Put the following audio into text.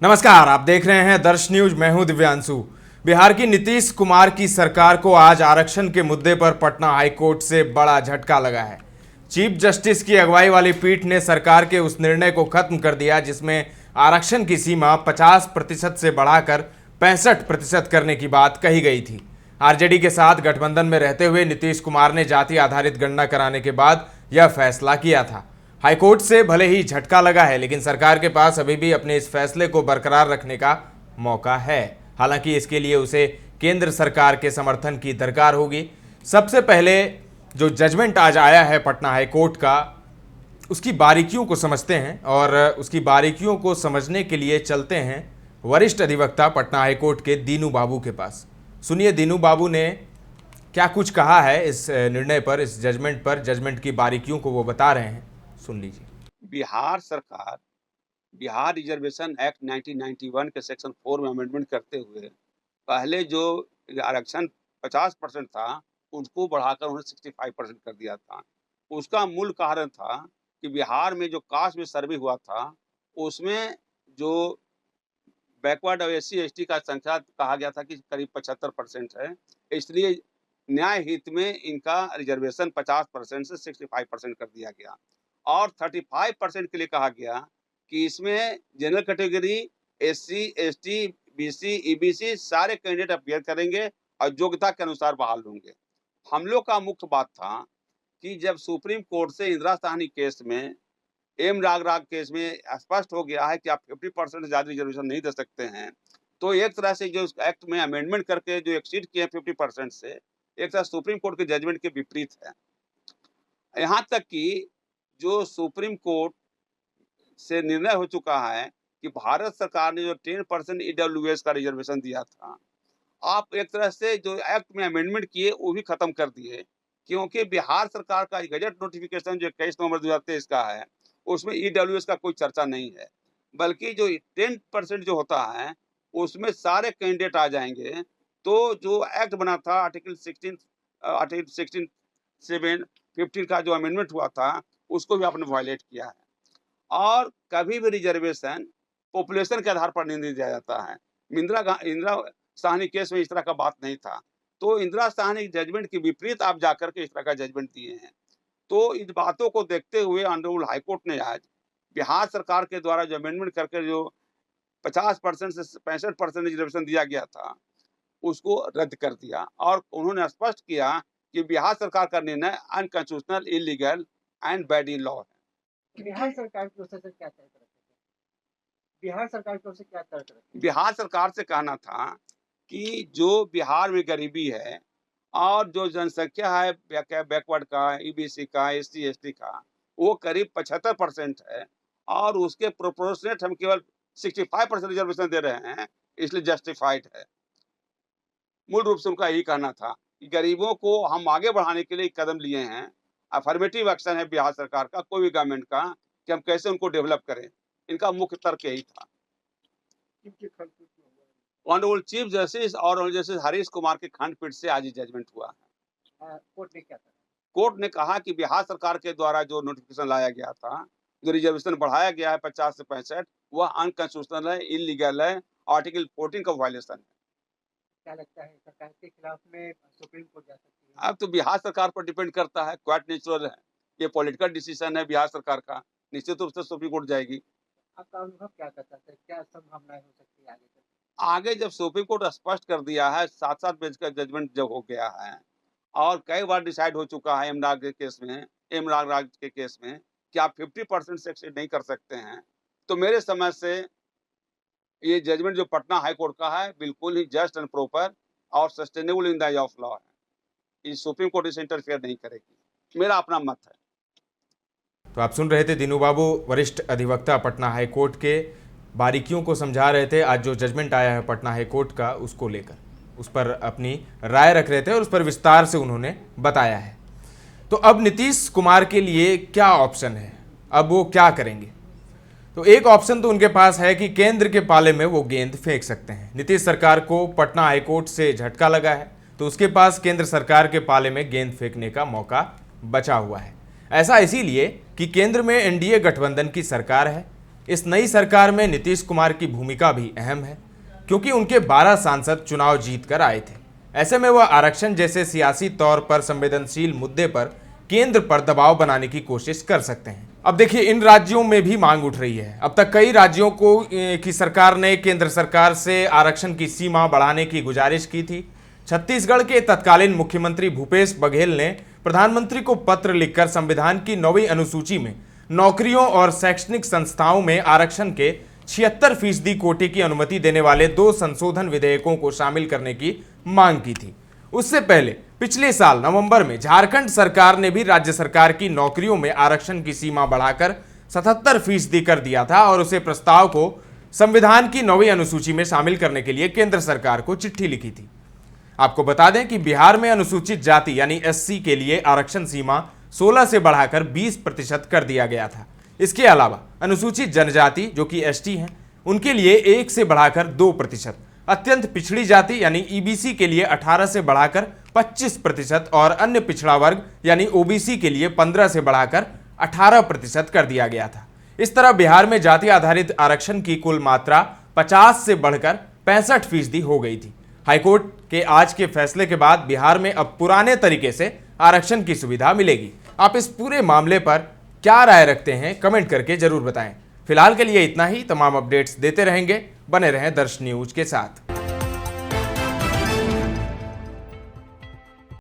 नमस्कार, आप देख रहे हैं दर्श न्यूज। मैं हूं दिव्यांशु। बिहार की नीतीश कुमार की सरकार को आज आरक्षण के मुद्दे पर पटना हाईकोर्ट से बड़ा झटका लगा है। चीफ जस्टिस की अगुवाई वाली पीठ ने सरकार के उस निर्णय को खत्म कर दिया जिसमें आरक्षण की सीमा 50% से बढ़ाकर 65% करने की बात कही गई थी। आरजेडी के साथ गठबंधन में रहते हुए नीतीश कुमार ने जाति आधारित गणना कराने के बाद यह फैसला किया था। हाईकोर्ट से भले ही झटका लगा है, लेकिन सरकार के पास अभी भी अपने इस फैसले को बरकरार रखने का मौका है। हालांकि इसके लिए उसे केंद्र सरकार के समर्थन की दरकार होगी। सबसे पहले जो जजमेंट आज आया है पटना हाईकोर्ट का, उसकी बारीकियों को समझते हैं और उसकी बारीकियों को समझने के लिए चलते हैं वरिष्ठ अधिवक्ता पटना हाईकोर्ट के दीनू बाबू के पास। सुनिए दीनू बाबू ने क्या कुछ कहा है इस निर्णय पर, इस जजमेंट पर। जजमेंट की बारीकियों को वो बता रहे हैं, सुन लीजिए। बिहार सरकार बिहार रिजर्वेशन एक्ट 1991 के सेक्शन 4 में अमेंडमेंट करते हुए पहले जो आरक्षण 50% था उसको बढ़ाकर उन्हें 65% कर दिया था। उसका मूल कारण था कि बिहार में जो कास्ट में सर्वे हुआ था उसमें जो बैकवर्ड और SC/ST का संख्या कहा गया था कि करीब 75% है, इसलिए न्याय हित में इनका रिजर्वेशन 50% से 65% कर दिया गया और 35% के लिए कहा गया कि इसमें general category, SC, ST, BC, EBC सारे कैंडिडेट अपीयर करेंगे और योग्यता के अनुसार बहाल होंगे। हम लोग का मुख्य बात था कि जब सुप्रीम कोर्ट से इंदिरा साहनी केस में, एम राग केस में स्पष्ट हो गया है कि आप 50% से ज़्यादा रिजर्वेशन नहीं दे सकते हैं, तो एक तरह से जो इस एक्ट में अमेंडमेंट करके जो एक्सीड किए 50% से, एक तरह सुप्रीम कोर्ट के जजमेंट के विपरीत है। यहाँ तक कि जो सुप्रीम कोर्ट से निर्णय हो चुका है कि भारत सरकार ने जो 10% EWS का रिजर्वेशन दिया था, आप एक तरह से जो एक्ट में अमेंडमेंट किए वो भी खत्म कर दिए, क्योंकि बिहार सरकार का गजट नोटिफिकेशन जो 21 नवंबर 2023 का है उसमें EWS का कोई चर्चा नहीं है, बल्कि जो 10% जो होता है उसमें सारे कैंडिडेट आ जाएंगे। तो जो एक्ट बना था आर्टिकल 16 7 15 का जो अमेंडमेंट हुआ था उसको भी आपने वायलेट किया है। और कभी भी रिजर्वेशन पॉपुलेशन के आधार पर नहीं दिया जाता है। इंदिरा साहनी केस में इस तरह का बात नहीं था, तो इंदिरा साहनी जजमेंट के विपरीत आप जाकर के इस तरह का जजमेंट दिए हैं। तो इन बातों को देखते हुए ऑनरेबल हाईकोर्ट ने आज बिहार सरकार के द्वारा जो अमेंडमेंट करके जो 50% से 65% रिजर्वेशन दिया गया था उसको रद्द कर दिया और उन्होंने स्पष्ट किया कि बिहार सरकार का निर्णय unconstitutional, illegal and bad in law है। बिहार सरकार की ओर से क्या तय कर बिहार सरकार की ओर से क्या तय कर बिहार सरकार से कहना था कि जो बिहार में गरीबी है और जो जनसंख्या है बैकवर्ड का, EBC का, SC/ST का, वो करीब 75% है और उसके प्रोपोर्शनेट हम केवल 65% रिजर्वेशन दे रहे हैं, इसलिए जस्टिफाइड है। मूल रूप से उनका यही कहना था कि गरीबों को हम आगे बढ़ाने के लिए कदम लिए हैं। अफर्मेटिव एक्शन है बिहार सरकार का, कोई भी गवर्नमेंट का, कि हम कैसे उनको डेवलप करें। इनका मुख्य तर्क यही था। ऑनरेबल चीफ जस्टिस और ऑनरेबल जस्टिस हरीश कुमार के खंडपीठ से आज जजमेंट हुआ है। कोर्ट ने क्या कहा? कोर्ट ने कहा कि बिहार सरकार के द्वारा जो नोटिफिकेशन लाया गया था, जो रिजर्वेशन बढ़ाया गया है 50 से 65, वह अनकॉन्स्टिट्यूशनल है, इलीगल है, आर्टिकल 14 का वायलेशन है। क्या लगता है सरकार के खिलाफ में सुप्रीम कोर्ट जा सकती है? अब तो बिहार सरकार पर डिपेंड करता है, क्वाइट नेचुरल है, ये पॉलिटिकल डिसीजन है बिहार सरकार का, निश्चित रूप से सुप्रीम कोर्ट जाएगी। आपका अनुभव क्या कहता है, क्या संभावनाएं हो सकती है आगे? आगे जब सुप्रीम कोर्ट स्पष्ट कर दिया है, 7-7 बेंच का जजमेंट जब हो गया है और कई बार डिसाइड हो चुका है एम राग के केस में कि आप 50% से एक्सीड नहीं कर सकते हैं, तो मेरे समझ से ये जजमेंट जो पटना हाई कोर्ट का है बिल्कुल ही जस्ट एंड प्रॉपर और sustainable in the I of law है। इस सुप्रीम कोर्ट इसे इंटरफेयर नहीं करेगी, मेरा अपना मत है। तो आप सुन रहे थे दीनू बाबू, वरिष्ठ अधिवक्ता पटना हाईकोर्ट के, बारीकियों को समझा रहे थे। आज जो जजमेंट आया है पटना हाईकोर्ट का, उसको लेकर उस पर अपनी राय रख रहे थे और उस पर विस्तार से उन्होंने बताया है। तो अब नीतीश कुमार के लिए क्या ऑप्शन है, अब वो क्या करेंगे? तो एक ऑप्शन तो उनके पास है कि केंद्र के पाले में वो गेंद फेंक सकते हैं। नीतीश सरकार को पटना हाईकोर्ट से झटका लगा है, तो उसके पास केंद्र सरकार के पाले में गेंद फेंकने का मौका बचा हुआ है। ऐसा इसीलिए कि केंद्र में NDA गठबंधन की सरकार है। इस नई सरकार में नीतीश कुमार की भूमिका भी अहम है, क्योंकि उनके 12 सांसद चुनाव जीत कर आए थे। ऐसे में वह आरक्षण जैसे सियासी तौर पर संवेदनशील मुद्दे पर केंद्र पर दबाव बनाने की कोशिश कर सकते हैं। अब देखिए, इन राज्यों में भी मांग उठ रही है। अब तक कई राज्यों की सरकार ने केंद्र सरकार से आरक्षण की सीमा बढ़ाने की गुजारिश की थी। छत्तीसगढ़ के तत्कालीन मुख्यमंत्री भूपेश बघेल ने प्रधानमंत्री को पत्र लिखकर संविधान की 9वीं अनुसूची में नौकरियों और शैक्षणिक संस्थाओं में आरक्षण के 76% कोटे की अनुमति देने वाले 2 संशोधन विधेयकों को शामिल करने की मांग की थी। उससे पहले पिछले साल नवंबर में झारखंड सरकार ने भी राज्य सरकार की नौकरियों में आरक्षण की सीमा बढ़ाकर 77% कर दिया था और उसे प्रस्ताव को संविधान की 9वीं अनुसूची में शामिल करने के लिए केंद्र सरकार को चिट्ठी लिखी थी। आपको बता दें कि बिहार में अनुसूचित जाति यानी एससी के लिए आरक्षण सीमा 16 से बढ़ाकर 20% कर दिया गया था। इसके अलावा अनुसूचित जनजाति जो कि एसटी हैं, उनके लिए 1 से बढ़ाकर 2%, अत्यंत पिछड़ी जाति यानी ईबीसी के लिए 18 से बढ़ाकर 25% और अन्य पिछड़ा वर्ग यानी ओबीसी के लिए 15 से बढ़ाकर 18% कर दिया गया था। इस तरह बिहार में जाति आधारित आरक्षण की कुल मात्रा 50 से बढ़कर 65% हो गई थी। हाईकोर्ट के आज के फैसले के बाद बिहार में अब पुराने तरीके से आरक्षण की सुविधा मिलेगी। आप इस पूरे मामले पर क्या राय रखते हैं, कमेंट करके जरूर बताएं। फिलहाल के लिए इतना ही। तमाम अपडेट्स देते रहेंगे, बने रहें दर्श न्यूज के साथ।